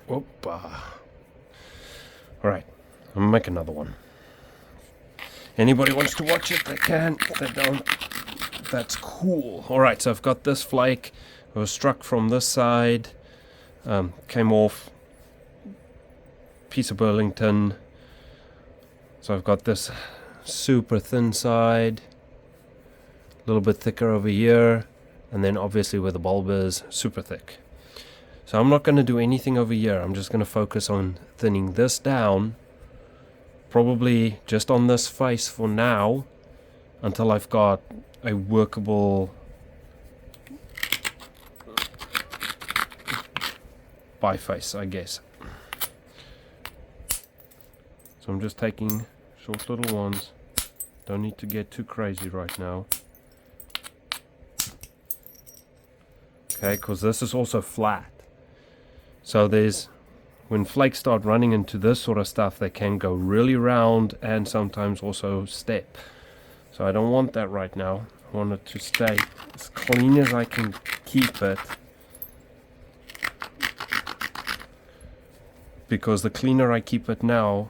Whoopa. Alright, I'm gonna make another one. Anybody wants to watch it, they can. If they don't, that's cool. Alright, so I've got this flake. It was struck from this side. Came off. Piece of Burlington. So I've got this super thin side. A little bit thicker over here. And then obviously where the bulb is, super thick. So I'm not going to do anything over here. I'm just going to focus on thinning this down. Probably just on this face for now. Until I've got a workable biface, I guess. So I'm just taking short little ones. Don't need to get too crazy right now. Okay, because this is also flat. So when flakes start running into this sort of stuff, they can go really round and sometimes also step. So I don't want that right now. I want it to stay as clean as I can keep it. Because the cleaner I keep it now,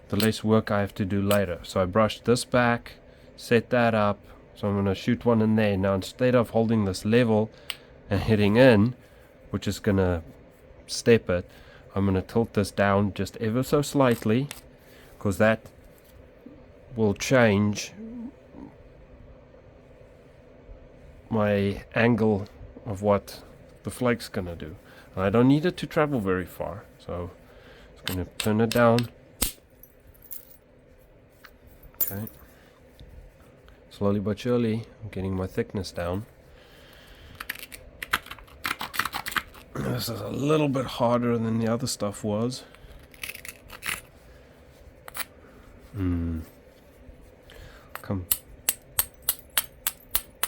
the less work I have to do later. So I brushed this back, set that up. So I'm going to shoot one in there. Now instead of holding this level and hitting in, which is going to step it, I'm going to tilt this down just ever so slightly, because that will change my angle of what the flake's going to do. And I don't need it to travel very far, so I'm going to turn it down. Okay. Slowly but surely, I'm getting my thickness down. This is a little bit harder than the other stuff was. Come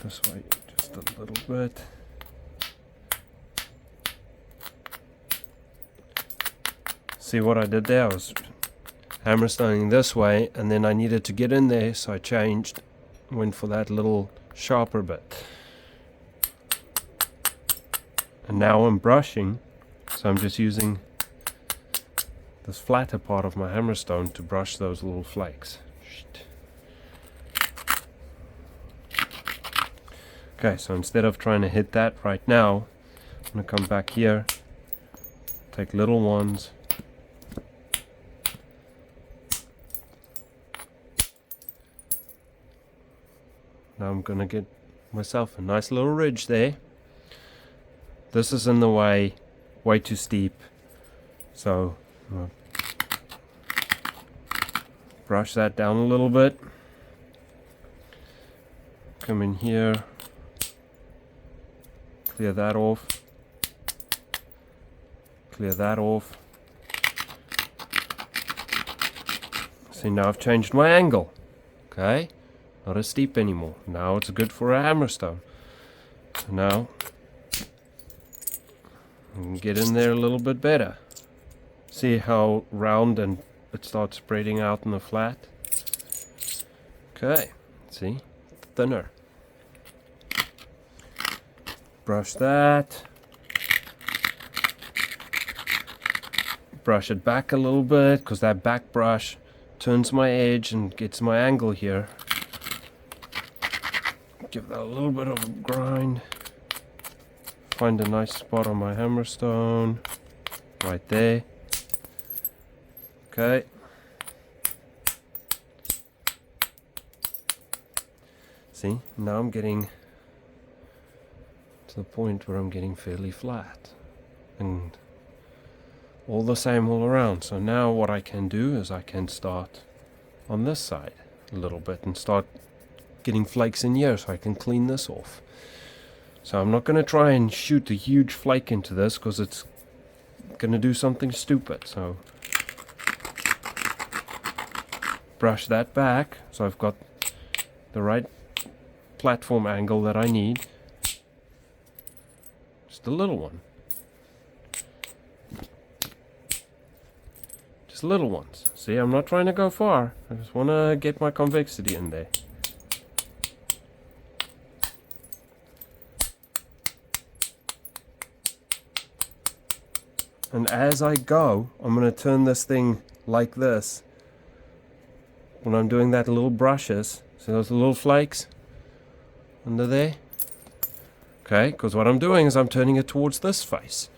this way just a little bit. See what I did there? I was hammerstoning this way, and then I needed to get in there, so I changed, went for that little sharper bit. And now I'm brushing, so I'm just using this flatter part of my hammerstone to brush those little flakes. Okay, so instead of trying to hit that right now, I'm going to come back here, take little ones, now I'm going to get myself a nice little ridge there. This is in the way too steep, so brush that down a little bit. Come in here, clear that off, clear that off. See, now I've changed my angle. Okay, not as steep anymore. Now it's good for a hammerstone. So now I can get in there a little bit better. See how round and it starts spreading out in the flat? Okay, see? Thinner. Brush that. Brush it back a little bit, because that back brush turns my edge and gets my angle here. Give that a little bit of a grind. Find a nice spot on my hammerstone, right there. Okay. See, now I'm getting to the point where I'm getting fairly flat. And all the same all around. So now what I can do is I can start on this side a little bit and start getting flakes in here so I can clean this off. So I'm not going to try and shoot a huge flake into this because it's going to do something stupid. So brush that back so I've got the right platform angle that I need. Just a little one. Just little ones. See, I'm not trying to go far. I just want to get my convexity in there. And as I go, I'm going to turn this thing like this. When I'm doing that little brushes, see those little flakes under there? Okay, because what I'm doing is I'm turning it towards this face.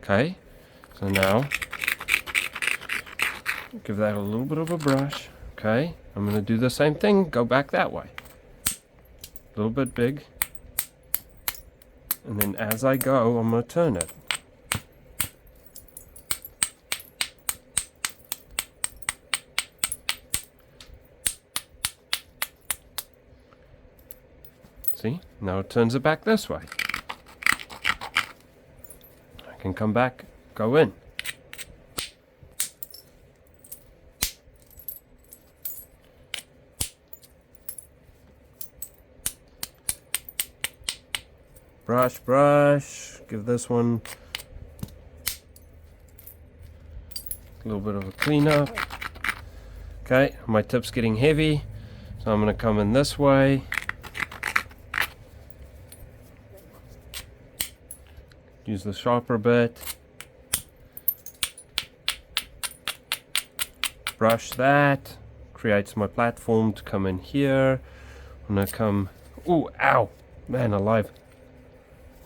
Okay, so now give that a little bit of a brush. Okay, I'm going to do the same thing, go back that way. A little bit big. And then as I go, I'm going to turn it. See, now it turns it back this way. I can come back, go in. Brush, give this one a little bit of a cleanup. Okay, my tip's getting heavy, so I'm going to come in this way. Use the sharper bit. Brush that. Creates my platform to come in here. I'm going to come... Ooh, ow! Man alive.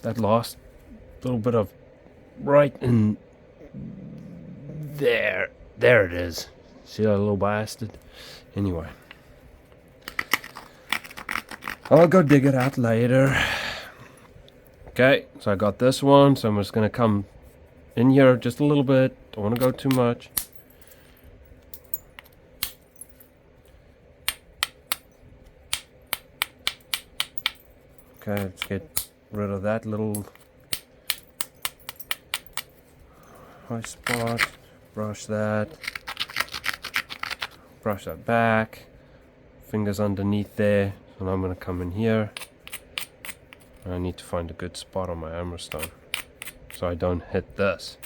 That last little bit of right in there. There it is. See that little bastard? Anyway. I'll go dig it out later. Okay, so I got this one, so I'm just going to come in here just a little bit. Don't want to go too much. Okay, let's get rid of that little high spot. Brush that back. Fingers underneath there. So now I'm going to come in here. I need to find a good spot on my Hammerstone so I don't hit this.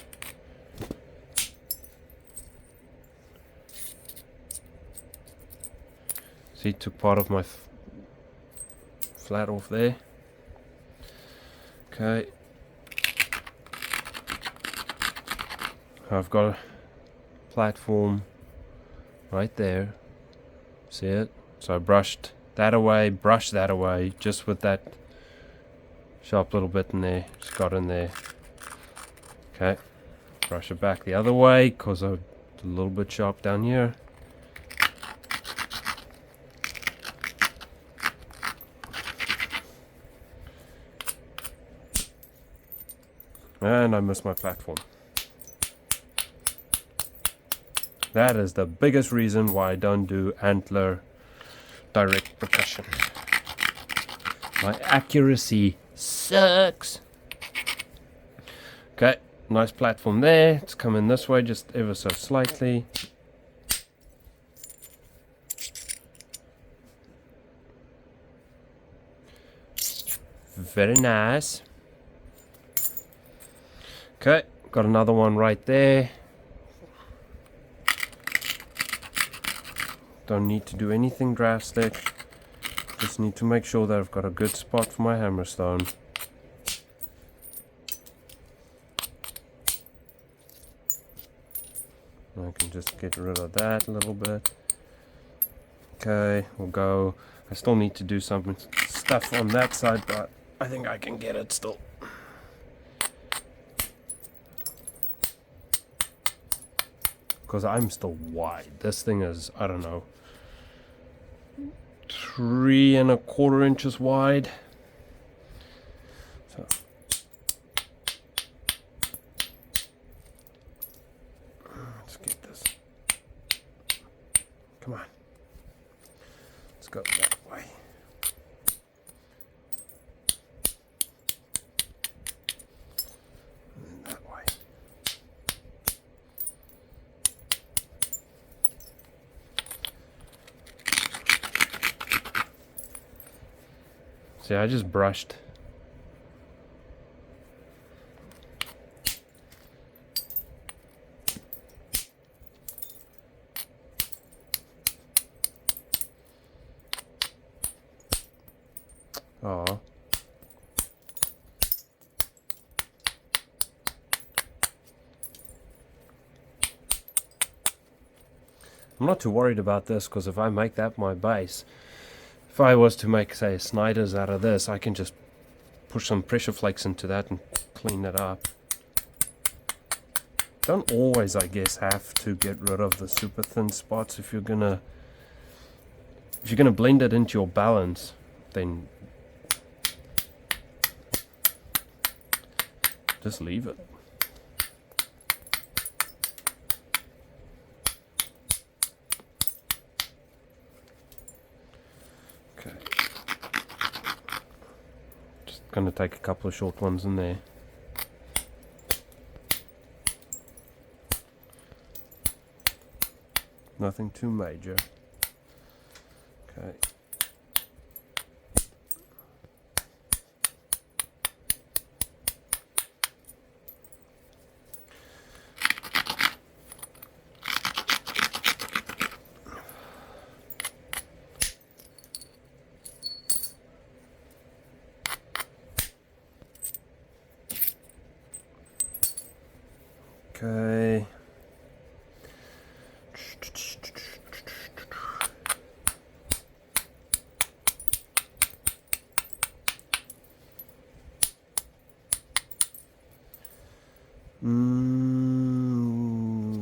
See, took part of my flat off there. Okay. I've got a platform right there. See it? So I brushed that away, just with that sharp little bit in there. Just got in there. Okay. Brush it back the other way because I'm a little bit sharp down here. And I missed my platform. That is the biggest reason why I don't do antler direct percussion. My accuracy sucks. Okay, nice platform there. It's coming this way just ever so slightly. Very nice. Okay, got another one right there. Don't need to do anything drastic. Just need to make sure that I've got a good spot for my Hammerstone. I can just get rid of that a little bit. Okay, we'll go. I still need to do some stuff on that side, but I think I can get it still. Because I'm still wide. This thing is, I don't know, 3 1/4 inches wide. So let's get this. Come on. Let's go that way. And that way. See, I just brushed. Oh. I'm not too worried about this, because if I make that my base, if I was to make, say, Snyder's out of this, I can just push some pressure flakes into that and clean it up. Don't always, I guess, have to get rid of the super thin spots if you're gonna blend it into your balance, then just leave it. Okay. Just gonna take a couple of short ones in there. Nothing too major. Okay. Okay.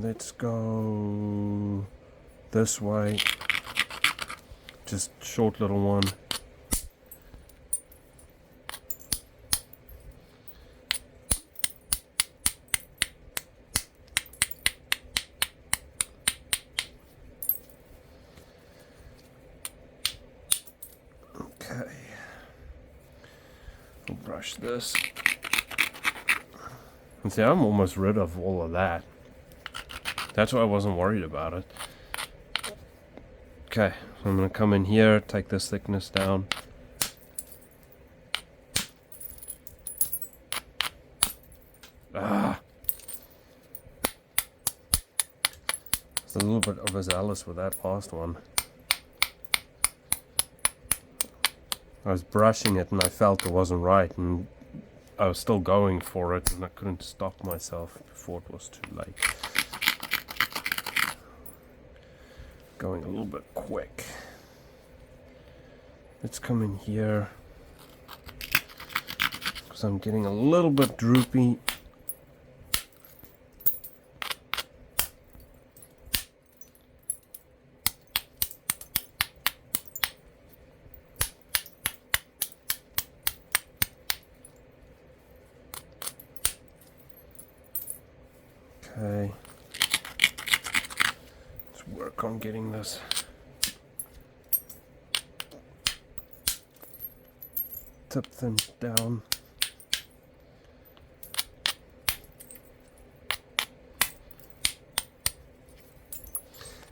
Let's go this way. Just short little one. Okay. We'll brush this. And see, I'm almost rid of all of that. That's why I wasn't worried about it. Okay, so I'm going to come in here, take this thickness down. Ah! It's a little bit overzealous with that last one. I was brushing it and I felt it wasn't right, and I was still going for it, and I couldn't stop myself before it was too late. Going a little bit quick. Let's come in here, because I'm getting a little bit droopy. Okay. Let's work on getting this tip thin down.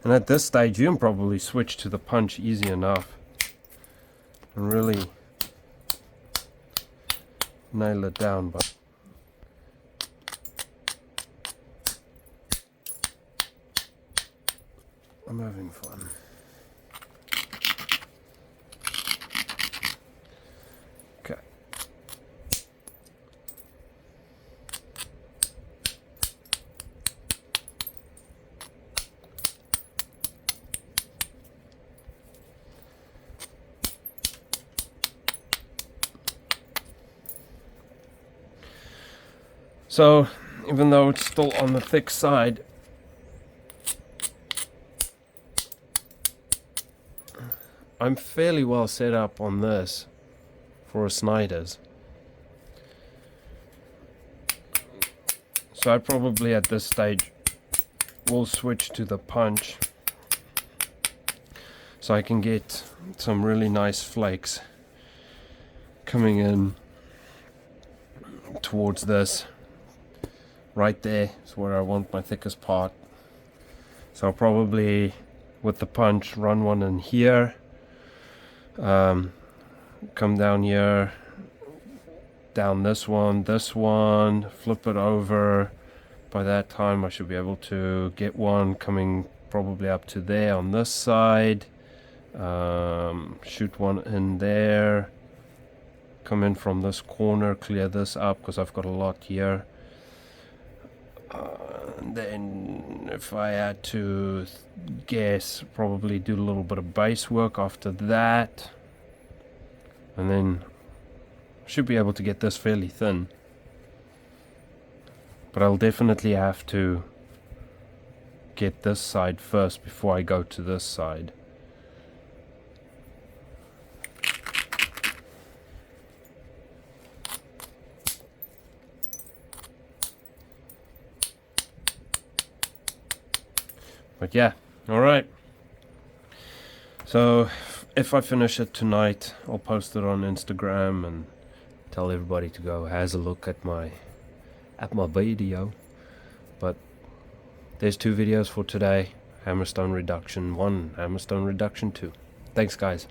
And at this stage you can probably switch to the punch easy enough and really nail it down, but I'm having fun. Okay. So, even though it's still on the thick side, I'm fairly well set up on this for a Snyder's. So I probably at this stage will switch to the punch, so I can get some really nice flakes coming in towards this. Right there is where I want my thickest part. So I'll probably, with the punch, run one in here. Come down here, down this one, flip it over. By that time I should be able to get one coming probably up to there on this side. Shoot one in there, come in from this corner, clear this up because I've got a lot here. And then if I had to guess probably do a little bit of base work after that, and then should be able to get this fairly thin. But I'll definitely have to get this side first before I go to this side. But yeah, alright. So if I finish it tonight, I'll post it on Instagram and tell everybody to go has a look at my video. But there's 2 videos for today. Hammerstone Reduction 1, Hammerstone Reduction 2. Thanks guys.